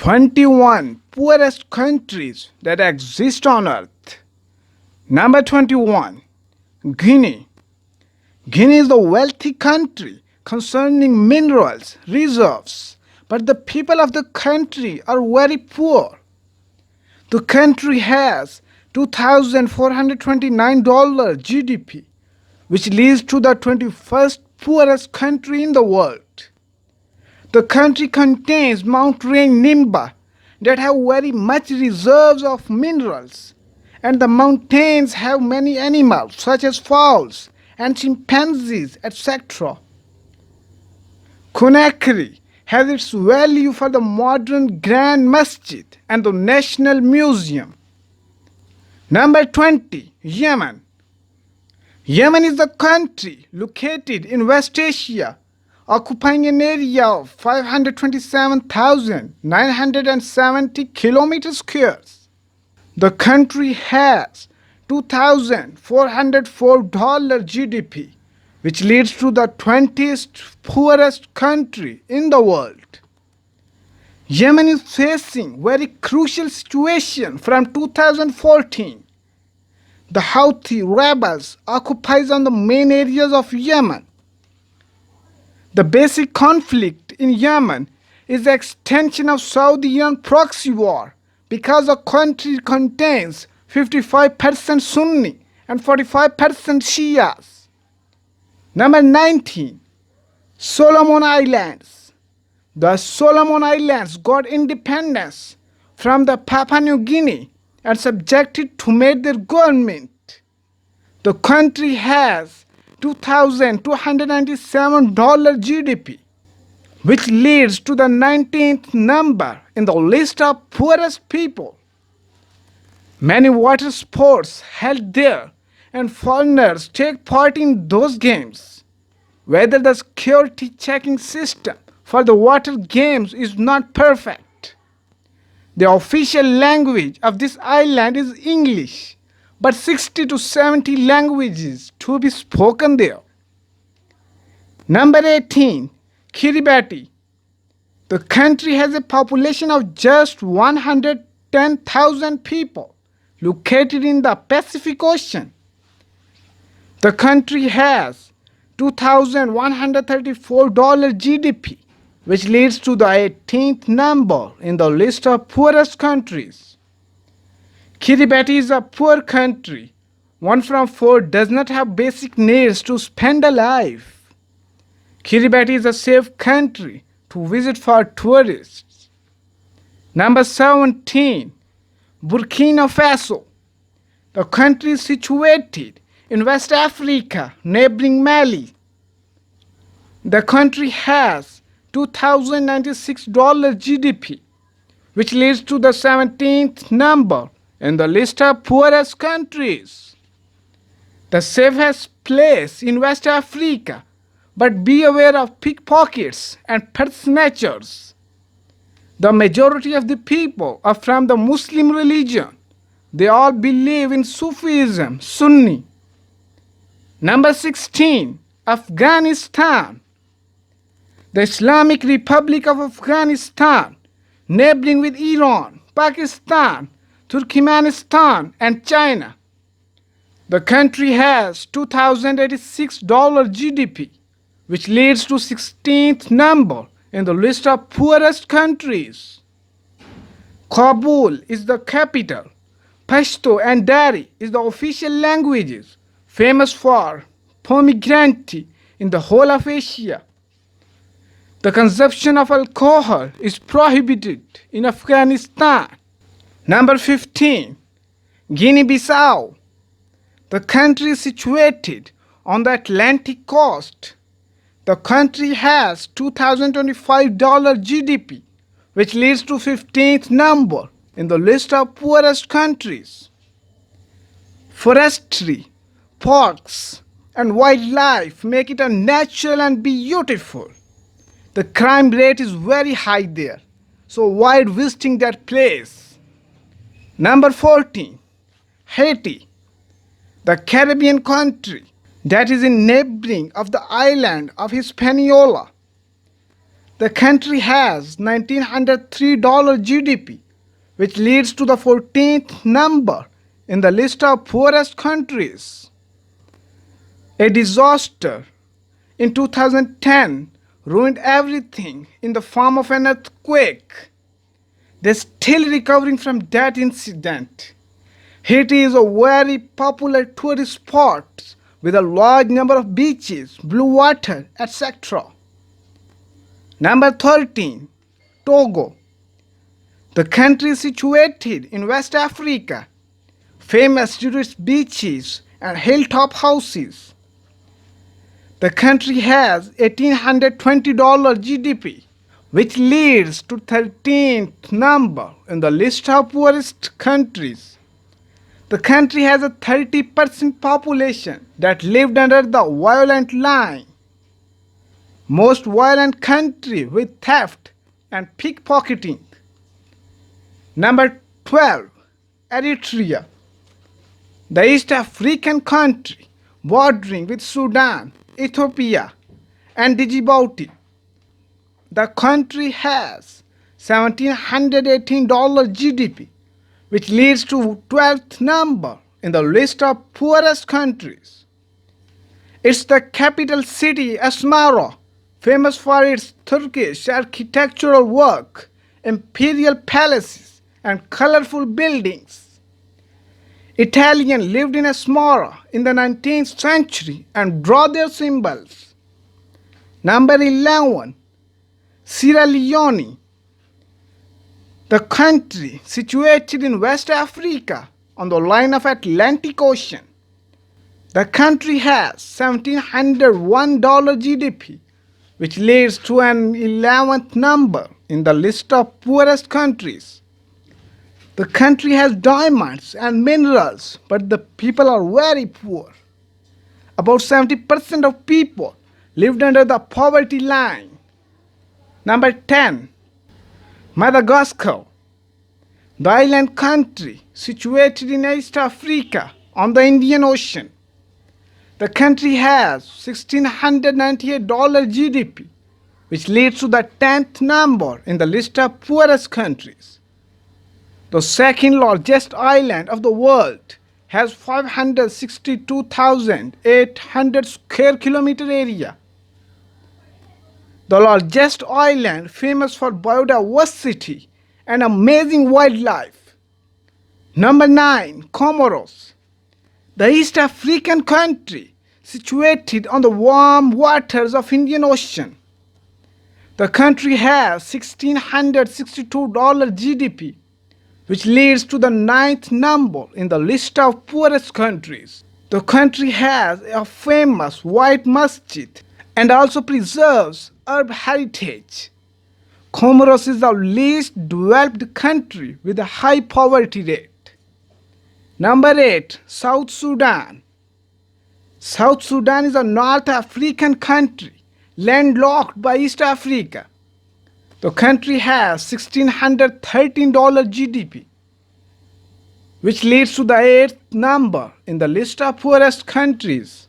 21 poorest countries that exist on earth. Number 21, Guinea. Guinea is a wealthy country concerning minerals, reserves, but the people of the country are very poor. The country has $2,429 GDP, which leads to the 21st poorest country in the world. The country contains mountain Nimba that have very much reserves of minerals, and the mountains have many animals such as fowls and chimpanzees, etc. Conakry has its value for the modern Grand Masjid and the National Museum. Number 20, Yemen. Yemen is a country located in West Asia, occupying an area of 527,970 kilometers squares. The country has $2,404 GDP, which leads to the 20th poorest country in the world. Yemen is facing very crucial situation from 2014. The Houthi rebels occupies on the main areas of Yemen. The basic conflict in Yemen is the extension of Saudi-Iran proxy war because the country contains 55% Sunni and 45% Shias. Number 19, Solomon Islands. The Solomon Islands got independence from the Papua New Guinea and subjected to made their government. The country has $2,297 GDP, which leads to the 19th number in the list of poorest people. Many water sports held there, and foreigners take part in those games. Whether the security checking system for the water games is not perfect. The official language of this island is English, but 60 to 70 languages to be spoken there. Number 18, Kiribati. The country has a population of just 110,000 people located in the Pacific Ocean. The country has $2,134 GDP, which leads to the 18th number in the list of poorest countries. Kiribati is a poor country. 1 from 4 does not have basic needs to spend a life. Kiribati is a safe country to visit for tourists. Number 17, Burkina Faso. The country is situated in West Africa, neighboring Mali. The country has $2,096 GDP, which leads to the 17th number in the list of poorest countries. The safest place in West Africa, but be aware of pickpockets and pet snatchers. The majority of the people are from the Muslim religion. They all believe in Sufism, Sunni. Number 16, Afghanistan. The Islamic Republic of Afghanistan, neighboring with Iran, Pakistan, Turkmenistan, and China. The country has $2,086 GDP, which leads to 16th number in the list of poorest countries. Kabul is the capital. Pashto and Dari is the official languages, famous for pomegranate in the whole of Asia. The consumption of alcohol is prohibited in Afghanistan. Number 15, Guinea-Bissau. The country is situated on the Atlantic coast. The country has $2,025 GDP, which leads to 15th number in the list of poorest countries. Forestry, parks, and wildlife make it a natural and beautiful. The crime rate is very high there, so avoid visiting that place. Number 14, Haiti. The Caribbean country that is in neighboring of the island of Hispaniola. The country has $1,903 GDP, which leads to the 14th number in the list of poorest countries. A disaster in 2010 ruined everything in the form of an earthquake. They're still recovering from that incident. Haiti is a very popular tourist spot with a large number of beaches, blue water, etc. Number 13. Togo. The country is situated in West Africa, famous due to its beaches and hilltop houses. The country has $1,820 GDP, which leads to 13th number in the list of poorest countries. The country has a 30% population that lived under the violent line. Most violent country with theft and pickpocketing. Number 12. Eritrea. The East African country bordering with Sudan, Ethiopia, and Djibouti. The country has $1,718 GDP, which leads to 12th number in the list of poorest countries. It's the capital city, Asmara, famous for its Turkish architectural work, imperial palaces, and colorful buildings. Italians lived in Asmara in the 19th century and draw their symbols. Number 11. Sierra Leone. The country situated in West Africa on the line of Atlantic Ocean. The country has $1,701 GDP, which leads to an 11th number in the list of poorest countries. The country has diamonds and minerals, but the people are very poor. About 70% of people lived under the poverty line. Number 10. Madagascar. The island country situated in East Africa on the Indian Ocean. The country has $1,698 GDP, which leads to the 10th number in the list of poorest countries. The second largest island of the world has 562,800 square kilometer area. The largest island famous for biodiversity and amazing wildlife. Number 9. Comoros. The East African country situated on the warm waters of Indian Ocean. The country has $1,662 GDP, which leads to the 9th number in the list of poorest countries. The country has a famous white masjid and also preserves Arab heritage. Comoros is the least developed country with a high poverty rate. Number 8. South Sudan. South Sudan is a North African country landlocked by East Africa. The country has $1,613 GDP, which leads to the 8th number in the list of poorest countries.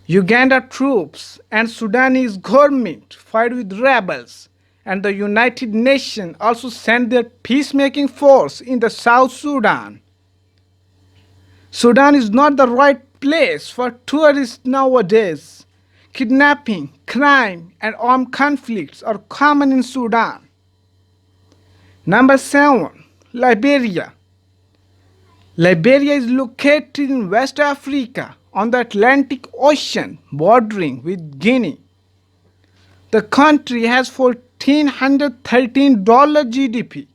Uganda troops and Sudanese government fight with rebels, and the United Nations also sent their peacemaking force in the South Sudan. Sudan is not the right place for tourists nowadays. Kidnapping, crime, and armed conflicts are common in Sudan. Number 7. Liberia. Liberia is located in West Africa on the Atlantic Ocean bordering with Guinea. The country has $1,413 GDP,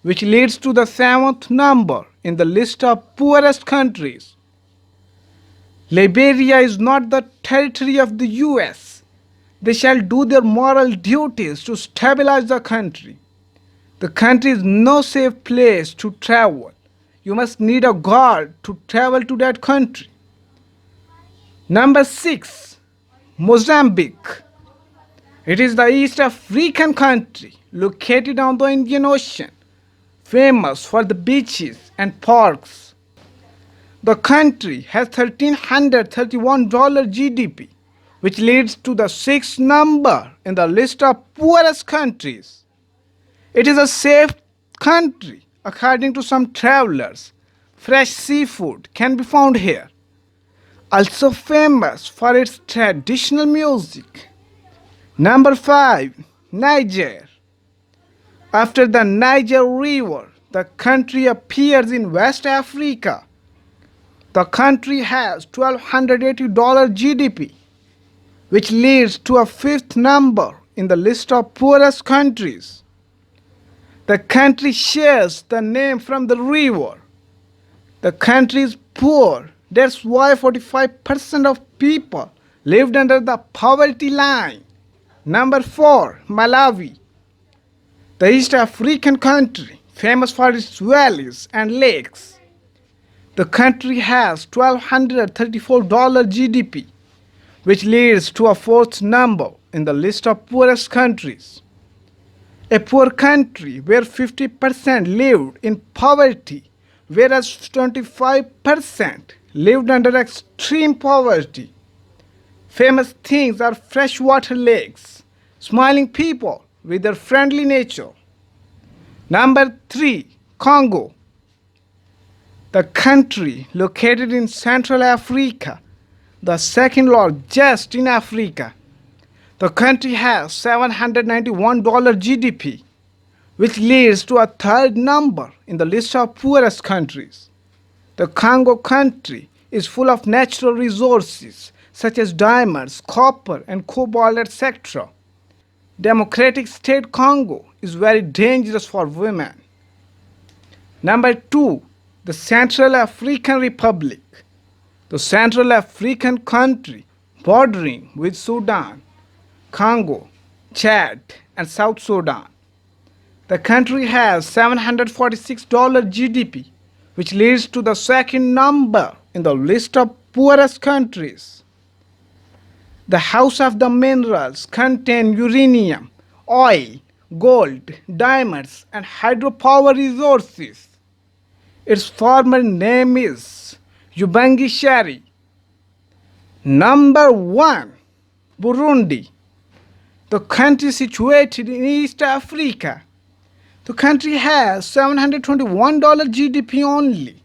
which leads to the 7th number in the list of poorest countries. Liberia is not the territory of the US. They shall do their moral duties to stabilize the country. The country is no safe place to travel. You must need a guard to travel to that country. Number 6. Mozambique. It is the East African country located on the Indian Ocean, famous for the beaches and parks. The country has $1,331 GDP, which leads to the sixth number in the list of poorest countries. It is a safe country, according to some travelers. Fresh seafood can be found here. Also famous for its traditional music. Number 5. Niger. After the Niger River, the country appears in West Africa. The country has $1,280 GDP, which leads to a fifth number in the list of poorest countries. The country shares the name from the river. The country is poor. That's why 45% of people lived under the poverty line. Number 4. Malawi. The East African country, famous for its valleys and lakes. The country has $1,234 GDP, which leads to a fourth number in the list of poorest countries. A poor country where 50% lived in poverty, whereas 25% lived under extreme poverty. Famous things are freshwater lakes, smiling people with their friendly nature. Number 3. Congo. The country located in Central Africa, the second largest in Africa. The country has $791 GDP, which leads to a third number in the list of poorest countries. The Congo country is full of natural resources such as diamonds, copper, and cobalt, etc. Democratic State Congo is very dangerous for women. Number 2. The Central African Republic. The Central African country bordering with Sudan, Congo, Chad, and South Sudan. The country has $746 GDP, which leads to the second number in the list of poorest countries. The House of the Minerals contain uranium, oil, gold, diamonds, and hydropower resources. Its former name is Ubangishari. Number 1. Burundi. The country situated in East Africa. The country has $721 GDP only,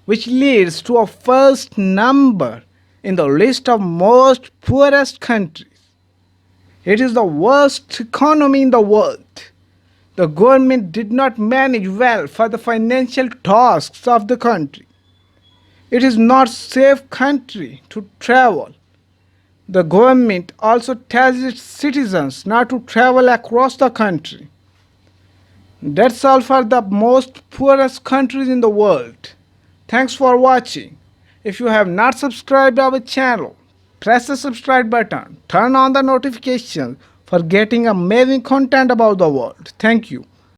which leads to a first number in the list of most poorest countries. It is the worst economy in the world. The government did not manage well for the financial tasks of the country. It is not a safe country to travel. The government also tells its citizens not to travel across the country. That's all for the most poorest countries in the world. Thanks for watching. If you have not subscribed our channel, press the subscribe button. Turn on the notifications for getting amazing content about the world. Thank you.